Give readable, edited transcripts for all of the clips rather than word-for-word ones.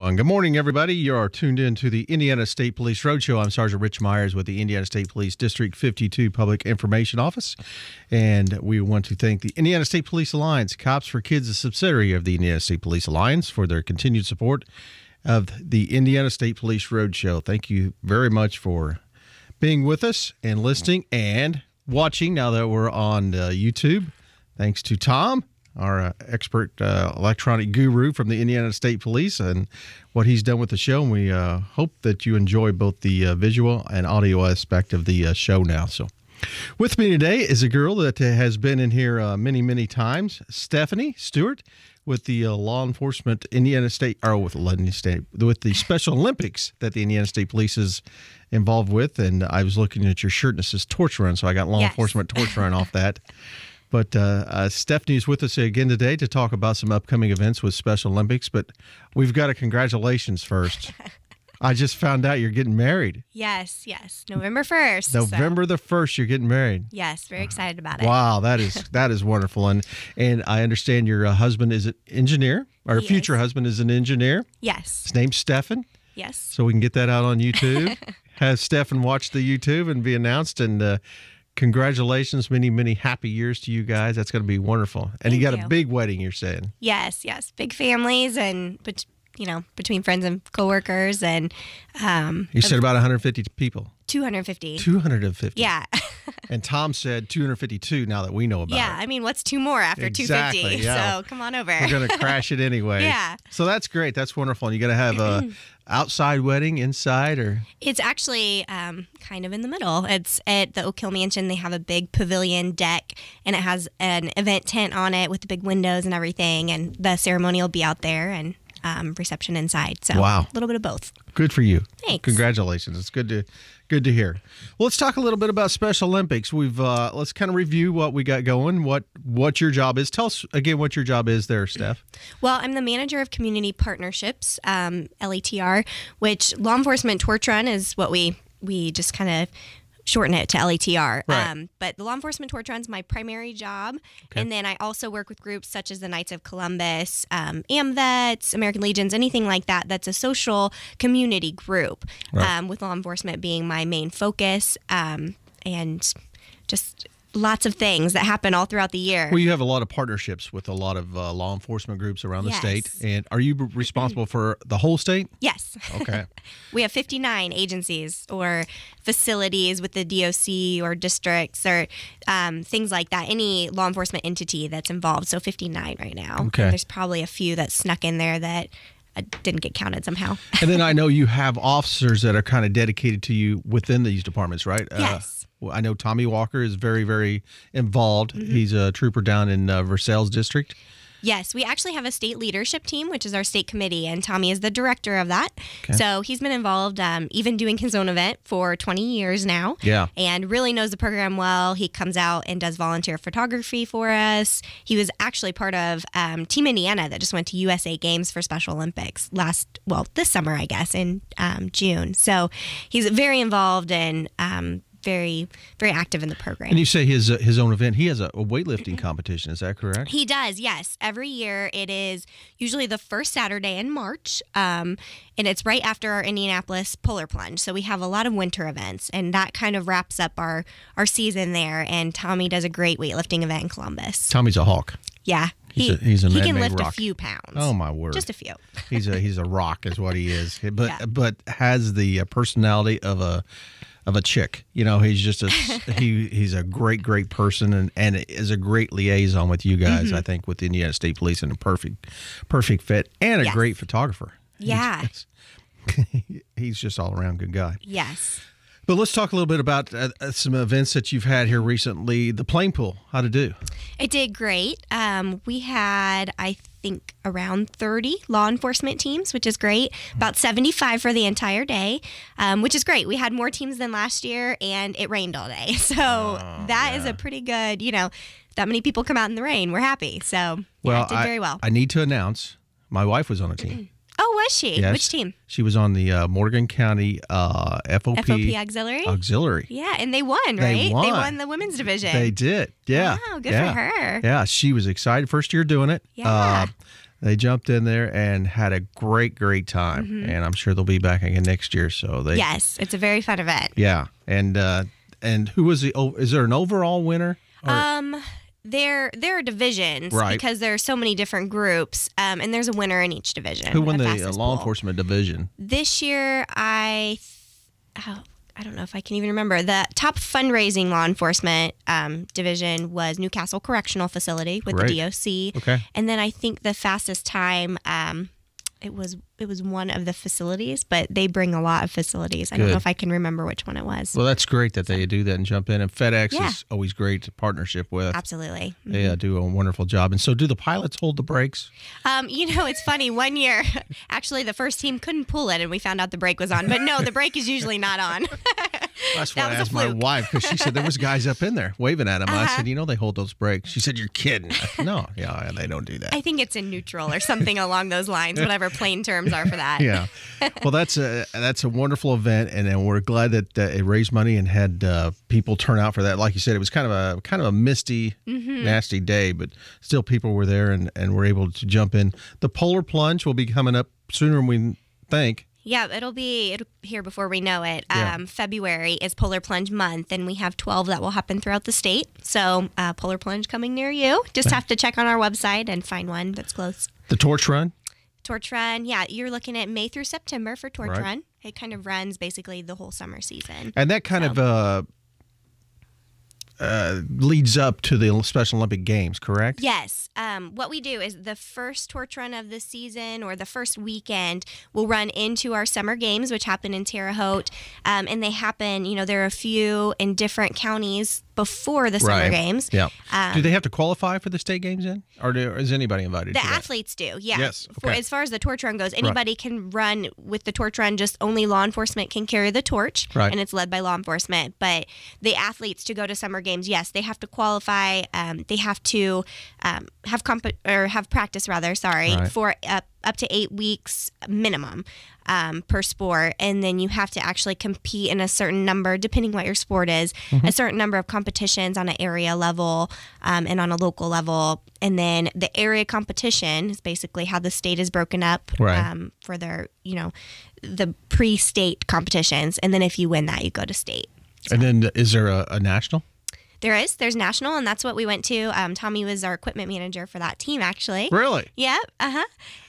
Good morning, everybody. You are tuned in to the Indiana State Police Roadshow. I'm Sergeant Rich Myers with the Indiana State Police District 52 Public Information Office. And we want to thank the Indiana State Police Alliance, Cops for Kids, a subsidiary of the Indiana State Police Alliance, for their continued support of the Indiana State Police Roadshow. Thank you very much for being with us and listening and watching now that we're on YouTube. Thanks to Tom, our expert electronic guru from the Indiana State Police, and what he's done with the show. And we hope that you enjoy both the visual and audio aspect of the show now. So with me today is a girl that has been in here many, many times, Stephanie Stewart, with the law enforcement Indiana State, or with the Special Olympics that the Indiana State Police is involved with. And I was looking at your shirt and it says torch run, so I got law enforcement torch run off that. But Stephanie is with us again today to talk about some upcoming events with Special Olympics. But we've got a congratulations first. I just found out you're getting married. Yes. November 1st. November the 1st, you're getting married. Yes, very excited about it. Wow, that is wonderful. And I understand your husband is an engineer, or future husband is an engineer. Yes. His name's Stephen. Yes. So we can get that out on YouTube. Have Stephen watch the YouTube and be announced. And congratulations, many, many happy years to you guys. That's going to be wonderful. And you got a big wedding, you're saying. Yes. Big families and, between friends and coworkers. And you said about 150 people. 250. 250. Yeah. And Tom said 252 now that we know about it. Yeah, I mean, what's two more after Exactly, 250? yeah. So come on over. We're going to crash it anyway. Yeah. So that's great. That's wonderful. And you got to have a outside wedding, inside, or? It's actually kind of in the middle. It's at the Oak Hill Mansion. They have a big pavilion deck, and it has an event tent on it with the big windows and everything. And the ceremony will be out there, and reception inside. So wow. A little bit of both. Good for you. Thanks. Congratulations. It's good to hear. Well, let's talk a little bit about Special Olympics. Let's kind of review what we got going, what your job is. Tell us again what your job is there, Steph. Well, I'm the manager of community partnerships, LATR, which law enforcement torch run is what we just kind of shorten it to LATR. Right. But the law enforcement torch run is my primary job. Okay. And then I also work with groups such as the Knights of Columbus, AMVETS, American Legions, anything like that. That's a social community group, right. With law enforcement being my main focus, and just lots of things that happen all throughout the year. Well, you have a lot of partnerships with a lot of law enforcement groups around the state. And are you responsible for the whole state? Yes. Okay. We have 59 agencies or facilities with the DOC or districts or things like that. Any law enforcement entity that's involved. So 59 right now. Okay. And there's probably a few that snuck in there that didn't get counted somehow. And then I know you have officers that are kind of dedicated to you within these departments, right? Yes. Well, I know Tommy Walker is very, very involved. Mm-hmm. He's a trooper down in Versailles District. Yes, we actually have a state leadership team, which is our state committee, and Tommy is the director of that. Okay. So he's been involved, even doing his own event for 20 years now. Yeah. And really knows the program well. He comes out and does volunteer photography for us. He was actually part of Team Indiana that just went to USA Games for Special Olympics this summer, I guess, in June. So he's very involved and very, very active in the program. And you say his own event. He has a weightlifting competition. Is that correct? He does, yes. Every year it is usually the first Saturday in March, and it's right after our Indianapolis Polar Plunge. So we have a lot of winter events, and that kind of wraps up our season there. And Tommy does a great weightlifting event in Columbus. Tommy's a hawk. Yeah. He can lift rock. a few pounds. Oh, my word. Just a few. He's a rock is what he is. But Yeah. but has the personality of a chick. He's just he's a great person and is a great liaison with you guys. Mm-hmm. I think with the Indiana State Police, and a perfect fit, and a great photographer. Yeah. He's just all around good guy. Yes. But let's talk a little bit about some events that you've had here recently. The plane pool, how'd it do? It did great. We had, I think, around 30 law enforcement teams, which is great. About 75 for the entire day, which is great. We had more teams than last year, and it rained all day. So that is a pretty good, that many people come out in the rain. We're happy. So it did very well. I need to announce my wife was on a team. Oh, was she? Yes. Which team? She was on the Morgan County FOP Auxiliary? Auxiliary. Yeah, and they won, right? They won the women's division. They did. Yeah. Wow, good for her. Yeah, she was excited. First year doing it. Yeah. They jumped in there and had a great time, and I'm sure they'll be back again next year. So yes, it's a very fun event. Yeah, and who was is there an overall winner? There are divisions because there are so many different groups, and there's a winner in each division. Who won the law enforcement division? This year, I don't know if I can even remember. The top fundraising law enforcement division was Newcastle Correctional Facility with the DOC. Okay. And then I think the fastest time, it was one of the facilities, but they bring a lot of facilities. I don't know if I can remember which one it was. Well, that's great that they do that and jump in. And FedEx is always great to partnership with. Absolutely. They do a wonderful job. And so do the pilots hold the brakes? It's funny. One year, actually, the first team couldn't pull it, and we found out the brake was on. But no, the brake is usually not on. That's why I asked my wife, because she said there was guys up in there waving at them. I said, they hold those brakes. She said, you're kidding. No, they don't do that. I think it's in neutral or something along those lines, whatever plain terms are for that. Yeah. Well, that's a wonderful event, and we're glad that it raised money and had people turn out for that. Like you said, it was kind of a misty, nasty day, but still people were there and were able to jump in. The Polar Plunge will be coming up sooner than we think. Yeah, it'll be here before we know it. February is Polar Plunge month, and we have 12 that will happen throughout the state. So Polar Plunge coming near you. Just have to check on our website and find one that's close. The Torch Run? Torch Run, yeah, you're looking at May through September for Torch Run. It kind of runs basically the whole summer season. And that kind of leads up to the Special Olympic Games, correct? Yes. What we do is the first Torch Run of the season or the first weekend will run into our summer games, which happen in Terre Haute. And they happen, there are a few in different counties before the summer games. Yeah. Do they have to qualify for the state games then? Or is anybody invited The to that? athletes do, yeah. Yes. Okay. As far as the Torch Run goes, anybody can run with the Torch Run, just only law enforcement can carry the torch, and it's led by law enforcement. But the athletes to go to summer games, yes, they have to qualify. They have to have practice for up to 8 weeks minimum per sport, and then you have to actually compete in a certain number, depending what your sport is, a certain number of competitions on an area level and on a local level. And then the area competition is basically how the state is broken up for their, the pre-state competitions. And then if you win that, you go to state. So. And then is there a national? There's national, and that's what we went to. Tommy was our equipment manager for that team, actually. Really? Yeah.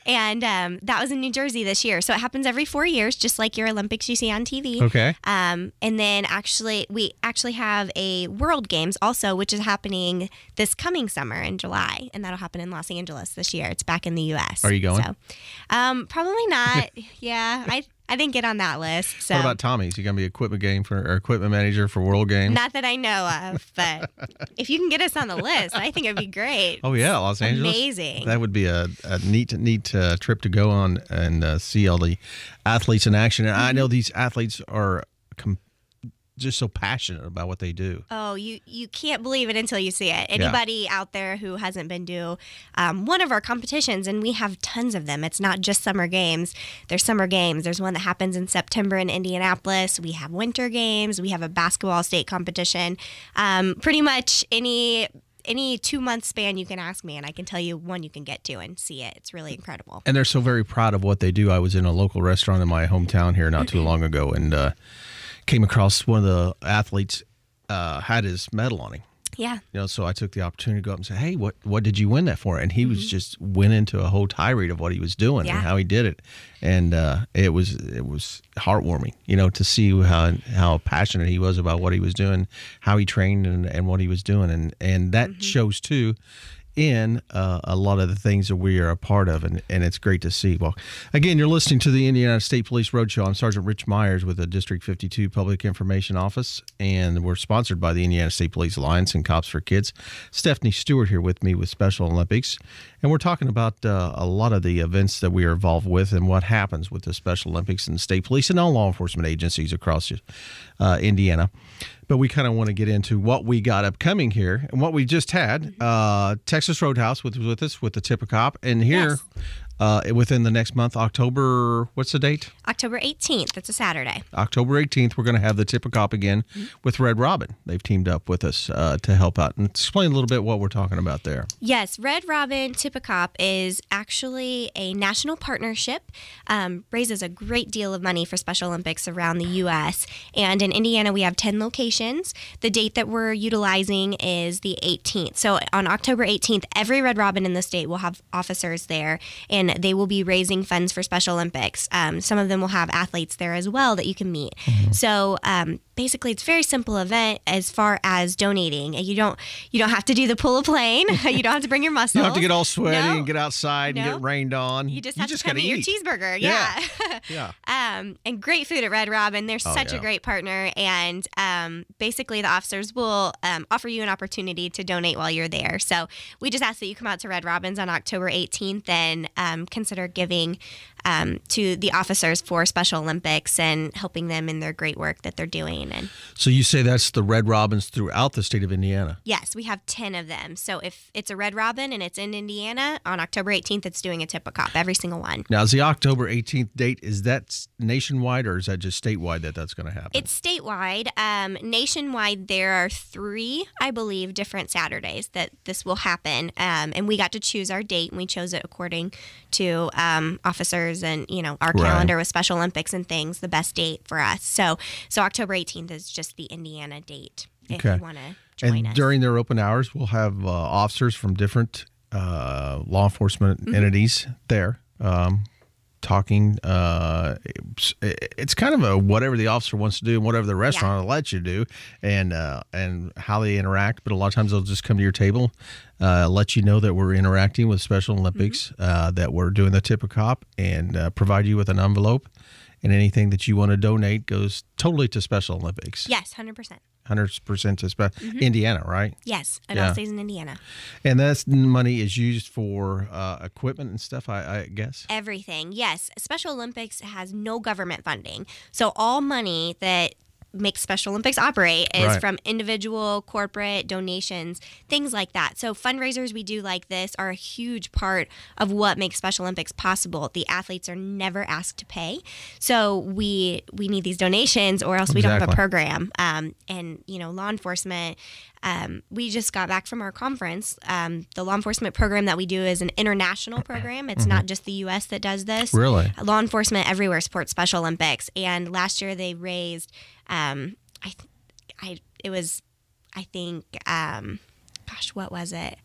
And that was in New Jersey this year. So it happens every 4 years, just like your Olympics you see on TV. Okay. And then we actually have a World Games also, which is happening this coming summer in July, and that'll happen in Los Angeles this year. It's back in the U.S. Are you going? So, probably not. Yeah, I didn't get on that list. So. What about Tommy? Is he going to be equipment manager for World Games? Not that I know of, but if you can get us on the list, I think it'd be great. Oh yeah, Los Angeles. Amazing. That would be a neat trip to go on and see all the athletes in action. And I know these athletes are just so passionate about what they do. Oh, you can't believe it until you see it. Anybody out there who hasn't been to one of our competitions, and we have tons of them. It's not just summer games. There's summer games. There's one that happens in September in Indianapolis. We have winter games. We have a basketball state competition. Pretty much any 2 month span you can ask me, and I can tell you one you can get to and see it. It's really incredible. And they're so very proud of what they do. I was in a local restaurant in my hometown here not too long ago, and came across one of the athletes had his medal on him. Yeah. So I took the opportunity to go up and say, hey, what did you win that for? And he was just went into a whole tirade of what he was doing and how he did it. And it was heartwarming, to see how passionate he was about what he was doing, how he trained and what he was doing. And that shows too in a lot of the things that we are a part of, and it's great to see. Well, again, you're listening to the Indiana State Police Roadshow. I'm Sergeant Rich Myers with the District 52 Public Information Office, and we're sponsored by the Indiana State Police Alliance and Cops for Kids. Stephanie Stewart here with me with Special Olympics, and we're talking about a lot of the events that we are involved with and what happens with the Special Olympics and the state police and all law enforcement agencies across Indiana. But we kind of want to get into what we got upcoming here and what we just had. Texas Roadhouse was with us with the Tip of Cop. And here within the next month, October, what's the date? October 18th. It's a Saturday. October 18th, we're going to have the Tip of Cop again with Red Robin. They've teamed up with us to help out. And explain a little bit what we're talking about there. Yes, Red Robin Tip of Cop is actually a national partnership, raises a great deal of money for Special Olympics around the U.S. And in Indiana, we have 10 locations. The date that we're utilizing is the 18th. So on October 18th, every Red Robin in the state will have officers there, and they will be raising funds for Special Olympics. Some of them will have athletes there as well that you can meet. So basically, it's a very simple event as far as donating. You don't have to do the pull a plane. You don't have to bring your muscles. You don't have to get all sweaty and get outside and get rained on. You just have to come eat your cheeseburger. Yeah. Yeah. And great food at Red Robin. They're such a great partner. And basically, the officers will offer you an opportunity to donate while you're there. So we just ask that you come out to Red Robin's on October 18th and consider giving to the officers for Special Olympics and helping them in their great work that they're doing. And so you say that's the Red Robins throughout the state of Indiana? Yes, we have 10 of them. So if it's a Red Robin and it's in Indiana, on October 18th, it's doing a Tip of Cop, every single one. Now, is the October 18th date, is that nationwide or is that just statewide that's going to happen? It's statewide. Nationwide, there are 3, I believe, different Saturdays that this will happen. And we got to choose our date, and we chose it according to officers and, our calendar with Special Olympics and things, the best date for us. So October 18th is just the Indiana date if you want to join us. During their open hours, we'll have officers from different law enforcement entities there talking. It's kind of a whatever the officer wants to do and whatever the restaurant will let you do, and how they interact. But a lot of times they'll just come to your table, let you know that we're interacting with Special Olympics, that we're doing the Tip of Cop, and provide you with an envelope. And anything that you want to donate goes totally to Special Olympics. Yes, 100%. 100% to Indiana, right? Yes, it all stays in Indiana. And that money is used for equipment and stuff, I guess? Everything, yes. Special Olympics has no government funding. So all money that makes Special Olympics operate is from individual, corporate, donations, things like that. So fundraisers we do like this are a huge part of what makes Special Olympics possible. The athletes are never asked to pay. So we need these donations or else we don't have a program. And, law enforcement, we just got back from our conference. The law enforcement program that we do is an international program. It's not just the U.S. that does this. Really? Law enforcement everywhere supports Special Olympics. And last year they raised, what was it?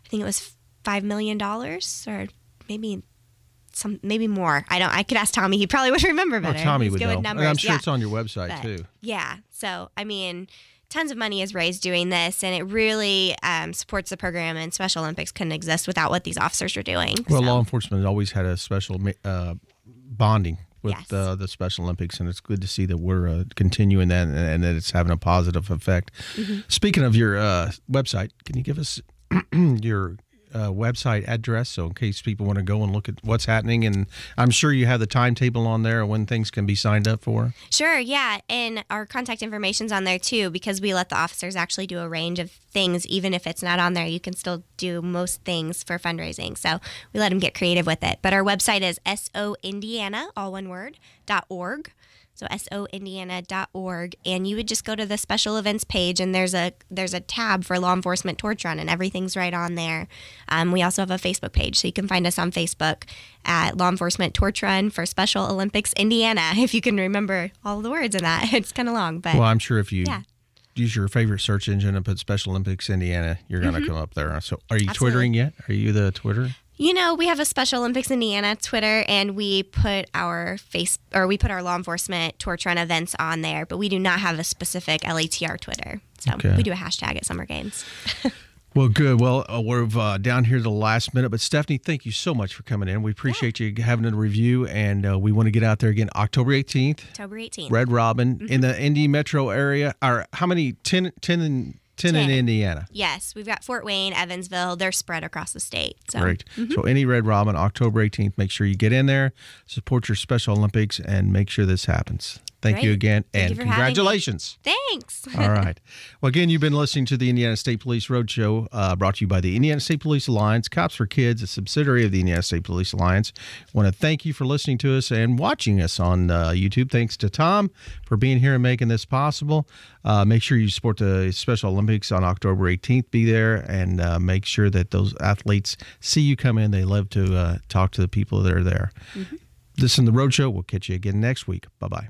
I think it was $5 million or maybe more. I could ask Tommy. He probably would remember better. Tommy would know. Numbers. I'm sure it's on your website too. Yeah. So, tons of money is raised doing this, and it really supports the program, and Special Olympics couldn't exist without what these officers are doing. Well, law enforcement always had a special bonding with the Special Olympics, and it's good to see that we're continuing that and that it's having a positive effect. Speaking of your website, can you give us your website address so in case people want to go and look at what's happening? And I'm sure you have the timetable on there when things can be signed up for. Sure, yeah. And our contact information's on there too, because we let the officers actually do a range of things. Even if it's not on there, you can still do most things for fundraising. So we let them get creative with it. But our website is soindiana, all one word, .org. So soindiana.org, and you would just go to the special events page, and there's a tab for Law Enforcement Torch Run, and everything's right on there. We also have a Facebook page, so you can find us on Facebook at Law Enforcement Torch Run for Special Olympics Indiana. If you can remember all the words in that, it's kind of long, but I'm sure if you use your favorite search engine and put Special Olympics Indiana, you're going to come up there. So, are you Twittering yet? Are you the Twitter? We have a Special Olympics Indiana Twitter, and we put our Law Enforcement Torch Run events on there, but we do not have a specific LATR Twitter. So we do a hashtag at Summer Games. Well, good. Well, we're down here to the last minute, but Stephanie, thank you so much for coming in. We appreciate you having a review, and we want to get out there again October 18th. October 18th. Red Robin in the Indy metro area. How many? 10 in Indiana. Yes, we've got Fort Wayne, Evansville. They're spread across the state. So. Great. So any Red Robin, October 18th, make sure you get in there, support your Special Olympics, and make sure this happens. Thank you again, Thank and you for having me. congratulations. Thanks. All right. Well, again, you've been listening to the Indiana State Police Roadshow, brought to you by the Indiana State Police Alliance, Cops for Kids, a subsidiary of the Indiana State Police Alliance. I want to thank you for listening to us and watching us on YouTube. Thanks to Tom for being here and making this possible. Make sure you support the Special Olympics on October 18th. Be there and make sure that those athletes see you come in. They love to talk to the people that are there. Mm-hmm. This is the Roadshow. We'll catch you again next week. Bye-bye.